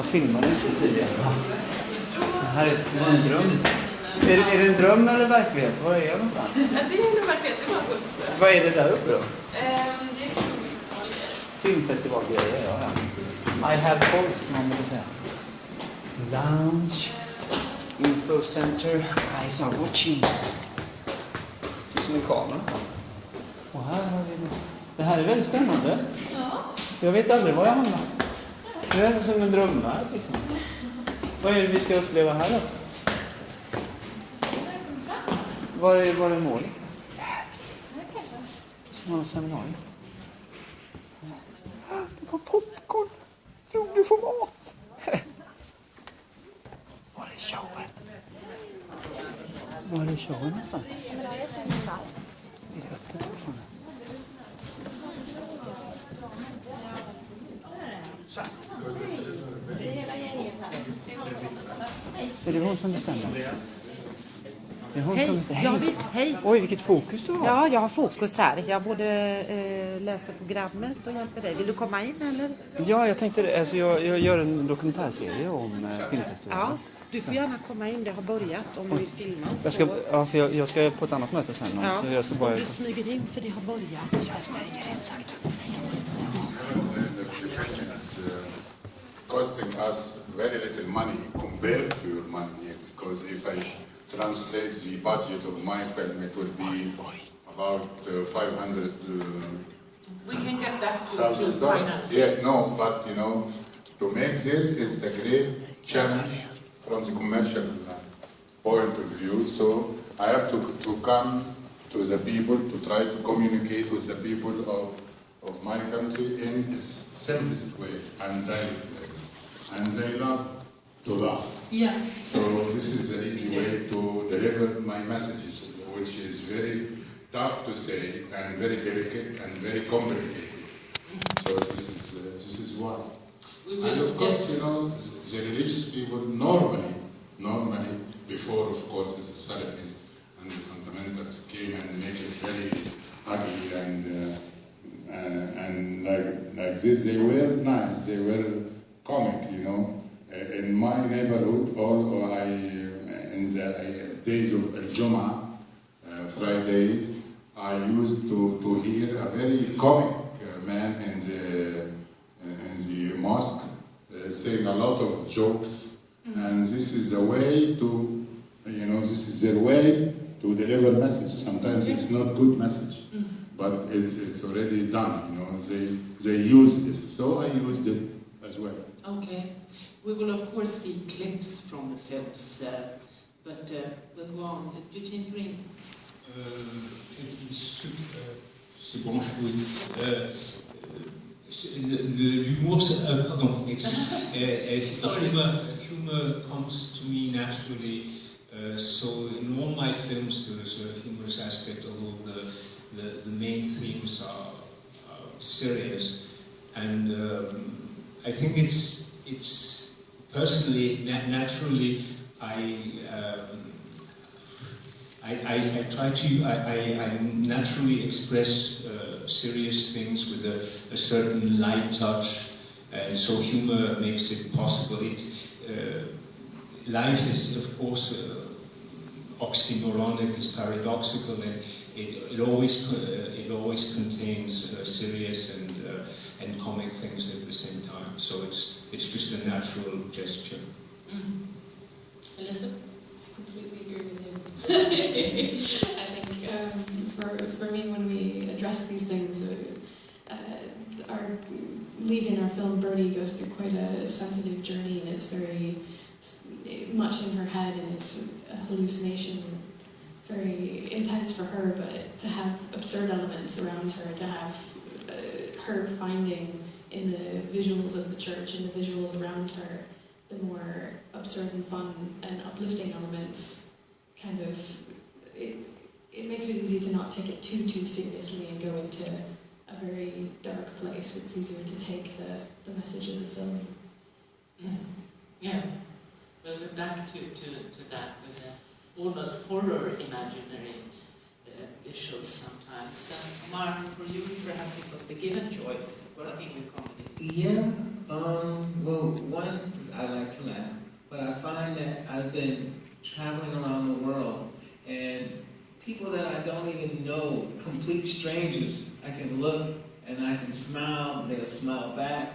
ofta filmar inte tidigare. Det här är en dröm. Är det en dröm eller verklighet? Var är jag någonstans? Ja, det är en verklighet. Det var gott. Vad är det där uppe då? Det är filmfestivalgrejer. Filmfestivalgrejer, ja. I have folk, som man brukar säga. Lounge. Info center. Eyes are watching. Det är som en kamera. Och här har vi nästan. Det här är väldigt spännande. Ja. Jag vet aldrig var jag hamnar. Det är nästan som en drömmvärld liksom. Vad är det vi ska uppleva här då? Var är målet? Här. Som har seminarium. Det var popcorn. Tror du får mat? Var är showen? Var är showen någonstans? Är det öppet fortfarande? Är det hon som bestämmer? Det är hon som bestämmer. Ja, visst. Hej. Oj, vilket fokus du har. Ja, jag har fokus här. Jag både läser programmet och hjälper dig. Vill du komma in eller? Ja, jag tänkte, alltså jag gör en dokumentärserie om filmfestivalen. Ja, du får gärna komma in. Det har börjat om du vill filma. För jag ska på ett annat möte sen. Ja. Så jag ska bara... Du smyger in för det har börjat. Jag smyger in sakta. Costing us very little money compared to your money here, because if I translate the budget of my film, it will be about 500 we can get that to $1,000. finance. Yeah, no, but you know, to make this is a great challenge from the commercial point of view. So I have to come to the people, to try to communicate with the people of my country in the simplest way and direct way. And they love to laugh. Yeah. So this is the easy way to deliver my messages, which is very tough to say and very delicate and very complicated. So this is why. And of course, you know, the religious people normally, before of course the Salafis and the fundamentals came and make it very ugly and like this, they were nice, they were comic, you know. In my neighborhood, in the days of Al-Jum'ah, Fridays, I used to hear a very comic man in the mosque saying a lot of jokes, and this is a way to, you know, this is their way to deliver message. Sometimes it's not good message, but it's already done, you know. They use this, so I used it as well. Okay. We will of course see clips from the films, but go on. Eugene Green. C'est bon, je l'humour, pardon, humor comes to me naturally. So in all my films, there's a humorous aspect, although the main themes are serious, and I think it's personally, naturally, I naturally express serious things with a certain light touch, and so humor makes it possible. Life is, of course, oxymoronic, is paradoxical, and it always contains serious and comic things at the same time. So it's just a natural gesture. Elizabeth? Completely agree with you. I think for me, when we address these things, our lead in our film, Birdie, goes through quite a sensitive journey, and it's very much in her head, and it's a hallucination, very intense for her, but to have absurd elements around her, to have her finding in the visuals of the church and the visuals around her the more absurd and fun and uplifting elements, kind of, it makes it easy to not take it too seriously and go into a very dark place. It's easier to take the message of the film. Yeah. Well, we're back to that with almost horror imaginary visuals sometimes. Mark, for you, perhaps it was the given choice working with comedy. Yeah. Well, one is traveling around the world, and people that I don't even know, complete strangers, I can look and I can smile, they'll smile back.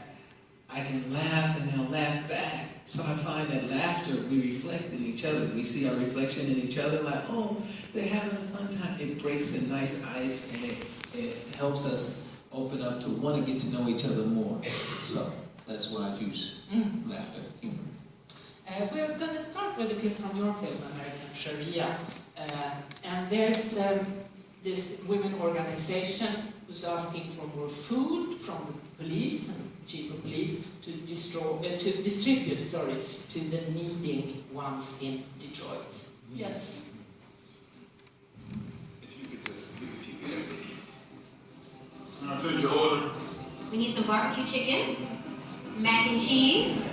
I can laugh and they'll laugh back. So I find that laughter, we reflect in each other. We see our reflection in each other like, oh, they're having a fun time. It breaks the nice ice and it helps us open up to want to get to know each other more. So that's why I choose laughter, humor. We're going to start with a clip from your film, American Sharia. And there's this women organization who's asking for more food from the police and chief of police to distribute to the needing ones in Detroit. Yes. If you could just give a few minutes. I'll take your order. We need some barbecue chicken, mac and cheese,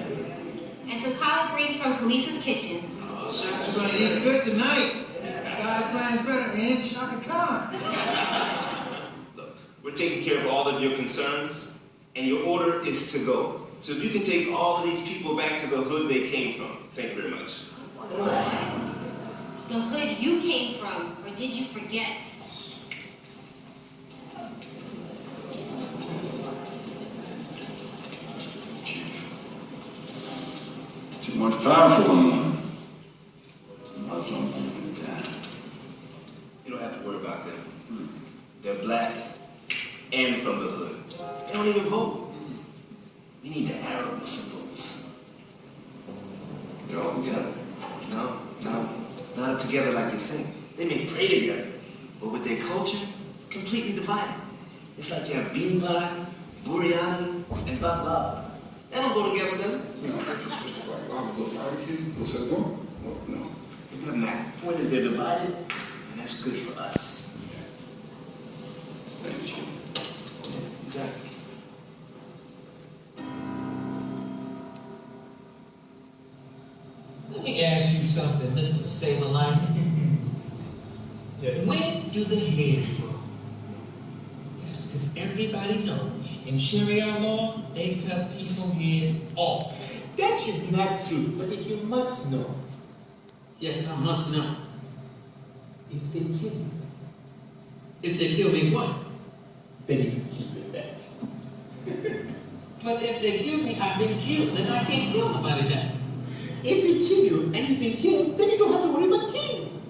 and some collard greens from Khalifa's kitchen. Oh, shucks, we're gonna eat good tonight. God's plan's better, and Shaka Khan. Look, we're taking care of all of your concerns, and your order is to go. So if you can take all of these people back to the hood they came from. Thank you very much. The hood you came from, or did you forget? Too much power for one. You don't have to worry about them. They're black and from the hood. They don't even vote. We need the Arab Muslim votes. They're all together. No, not together like you think. They may pray together, but with their culture, completely divided. It's like you have bean pie, biryani, and baklava. They don't go together, does it? No, Mr. Baklava look barbecue. What's that one? No. It doesn't matter. The point is they're divided, and that's good for us. Thank you. Exactly. Let me ask you something, Mr. Sailor Life. Yes. When do the heads grow? Yes, because everybody knows in Sharia law, they cut people's heads off. That is not true, but if you must know, Yes, I must know. if they kill you, If they kill me, what? then you can keep it back. But if they kill me, I've been killed, then I can't kill nobody back. If they kill you and you've been killed, then you don't have to worry about killing.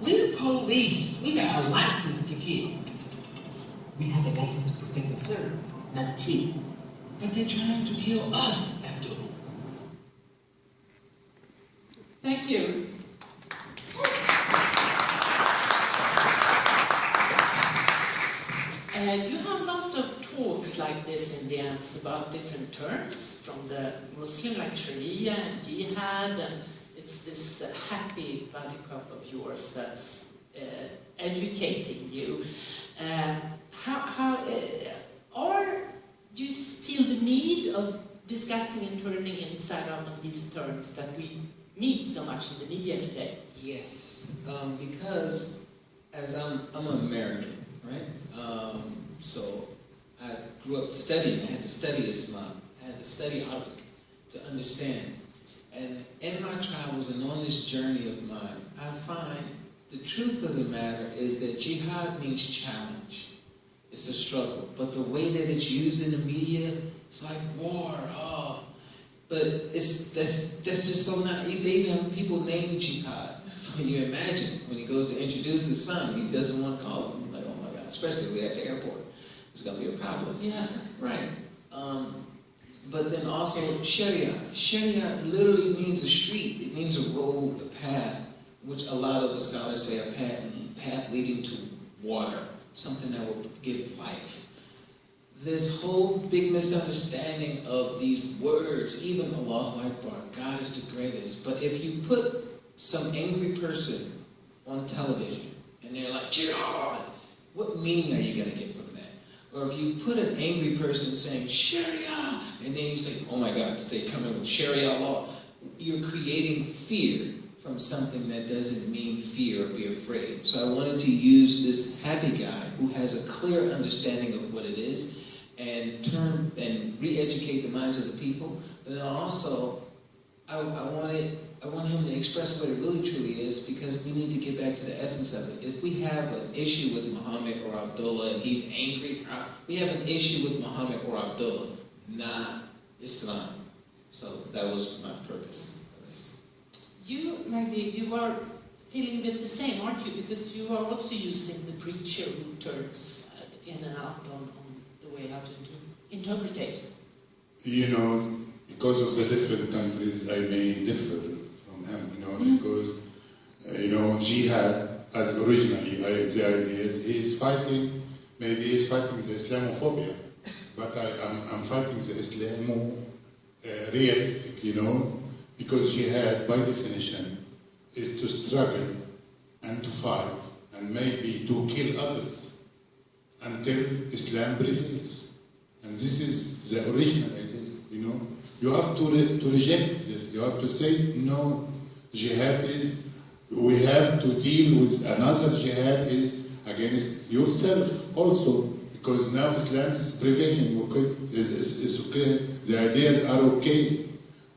We're police. We got a license to kill. We have a license to protect and serve, not kill. But they're trying to kill us, Abdul. Thank you. You have lots of talks like this in the ends about different terms from the Muslim, like Sharia and Jihad, and it's this happy buddy cop of yours that's educating you. Do you feel the need of discussing and turning inside out on these terms that we meet so much in the media today? Yes, because as I'm an American, right? So I grew up studying. I had to study Islam. I had to study Arabic to understand. And in my travels and on this journey of mine, I find the truth of the matter is that jihad means challenge. It's a struggle. But the way that it's used in the media, it's like war. Oh. But that's just so not. They even have people named jihad. So you imagine when he goes to introduce his son, he doesn't want to call him. Like, oh my God, especially at the airport. It's going to be a problem. Yeah. Right. But then also Sharia. Sharia literally means a street. It means a road, a path, which a lot of the scholars say a path leading to water, something that will give life. This whole big misunderstanding of these words, even Allahu Akbar, God is the greatest. But if you put some angry person on television and they're like, jihad, what meaning are you going to get from that? Or if you put an angry person saying Sharia, and then you say, oh my God, they come in with Sharia law, you're creating fear from something that doesn't mean fear or be afraid. So I wanted to use this happy guy who has a clear understanding of what it is and turn and re-educate the minds of the people. But then also, I want him to express what it really truly is, because we need to get back to the essence of it. If we have an issue with Muhammad or Abdullah and he's angry, we have an issue with Muhammad or Abdullah, not Islam. So that was my purpose. You, Magdi, you are feeling a bit the same, aren't you? Because you are also using the preacher who turns in and out on the way how to interpret it. You know, because of the different countries, I may differ from him, you know, because, you know, jihad, as originally the idea is, he's fighting the Islamophobia, but I'm fighting the Islamo realistic, you know, because jihad, by definition, is to struggle and to fight and maybe to kill others until Islam prevails. And this is the original idea, you know. You have to reject this. You have to say, no, jihad is, we have to deal with another jihad is against yourself also, because now Islam is prevailing, okay? It's okay. The ideas are okay.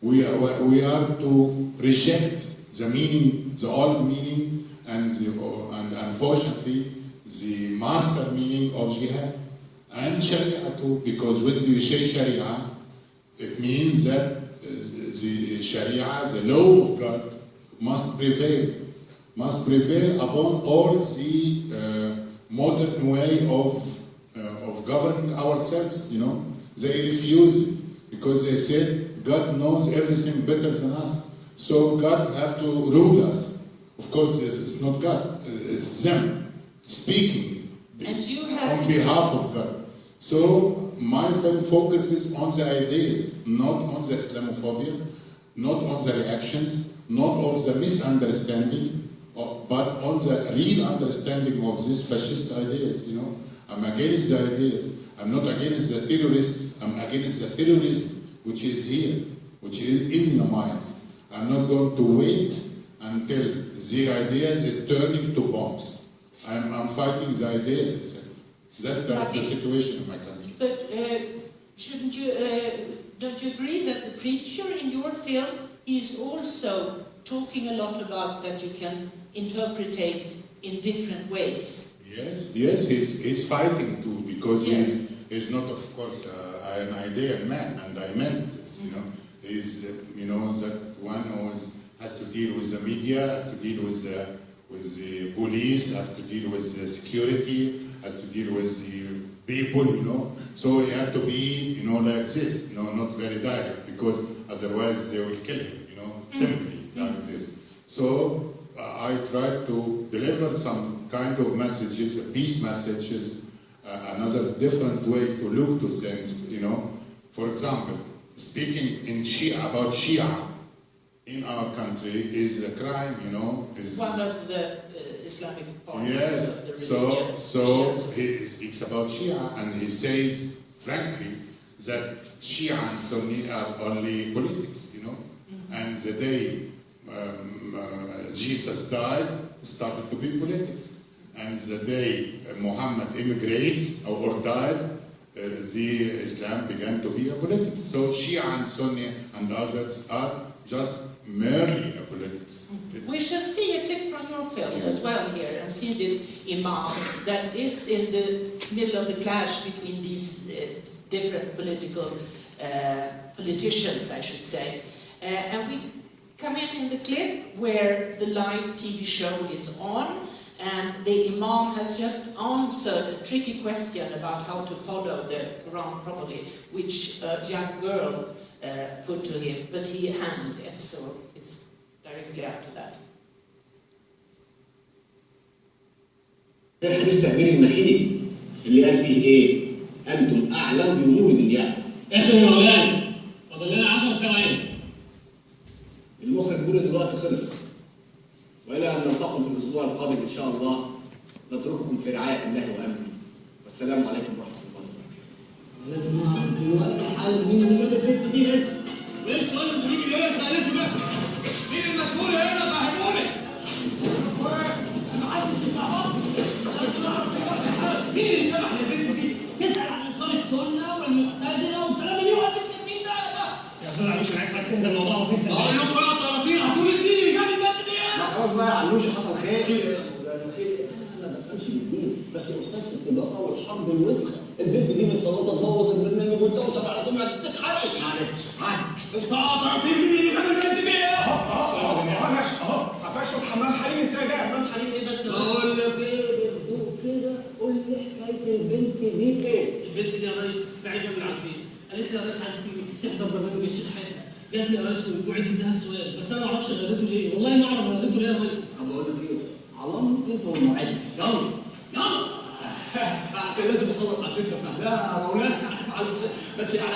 We are to reject the meaning, the old meaning, and unfortunately, the master meaning of jihad. And Sharia too, because when you say Sharia, it means that the Sharia, the law of God, must prevail upon all the modern way of governing ourselves, you know. They refuse it because they said God knows everything better than us. So God have to rule us. Of course, it's not God, it's them speaking on behalf of God. So my film focuses on the ideas, not on the Islamophobia, not on the reactions, not on the misunderstandings, but on the real understanding of these fascist ideas, you know. I'm against the ideas. I'm not against the terrorists. I'm against the terrorism, which is here, which is in the minds. I'm not going to wait until the ideas is turning to bombs. I'm fighting the ideas itself. That's the situation in my country. But shouldn't you, don't you agree that the preacher in your film is also talking a lot about that you can interpretate in different ways? Yes, he's fighting too, because he's not, of course, an ideal man, and I meant this, you know. He's, you know, that one who has to deal with the media, has to deal with the police, has to deal with the security, has to deal with the people, you know. So he had to be, you know, like this, you know, not very direct, because otherwise they will kill him, you know, simply like this. So I tried to deliver some kind of messages, peace messages, another different way to look to things, you know. For example, speaking in Shia about Shia in our country is a crime, you know. Is one of the Islamic parties. Yes. Of the religion. So he speaks about Shia, and he says, frankly, that Shia and Sunni are only politics, you know. And the day Jesus died, it started to be politics. And the day Muhammad immigrates or died, the Islam began to be a politics. So Shia and Sunni and others are just merely a politics. We shall see a clip from your film as well here, and see this imam that is in the middle of the clash between these different politicians, I should say. And we come in the clip where the live TV show is on, and the imam has just answered a tricky question about how to follow the Quran properly, which a young girl put to him, but he handled it, so it's directly after that. ده الحديث التعبيري المخيل اللي قال فيه ايه؟ انتم اعلم بامور دنياكم. اسمع يا مولانا، فاضل لنا 10 ثواني. المخرج بيقول دلوقتي خلص. والى ان نلتقم في الاسبوع القادم ان شاء الله، نترككم في رعايه الله وامنه. والسلام عليكم ورحمه الله وبركاته. لازم نعرف دلوقتي الحل مين اللي جاب البنت دي هنا؟ وايه السؤال المهم اللي انا سالته ده؟ مين المسؤول هنا؟ فهموني. محدش يستعبط. مين اللي سمح للبنت دي تسال عن انكار السنه والمعتزله والكلام اللي هو قد في الدين ده؟ يا استاذ عميش عايز حد تهدى الموضوع بسيط صدقني. اقول لكم انا طراطير هتقول مين اللي جاب البنت دي؟ لا خلاص بقى يا علوش حصل خير. خير انا ما بفهمش بالدين بس يا استاذ في التجاره والحرب الوسخه البنت دي متصوته تبوظ البرنامج وتشوشر على سمعه الشيخ حاتم. انت طراطير مين اللي جاب البنت دي؟ اهو ماشي اهو قفشت حمام حريم ازاي ده؟ حمام حريم ايه بس؟ بقول لك ايه بهدوء كده قول لي حكايه البنت دي ايه؟ البنت دي يا ريس بعرفها من على الفيس، قالت لي يا ريس عايزه تحضر برنامج الشيخ حاتم، جات لي يا ريس وعيد اديها السؤال بس انا ما اعرفش غلطته ليه، والله ما اعرف غلطته ليه يا ريس. طب بقول لك ايه؟ علام انت والمعد يلا كان لازم اخلص على الفكره. لا يا مولانا بس يعني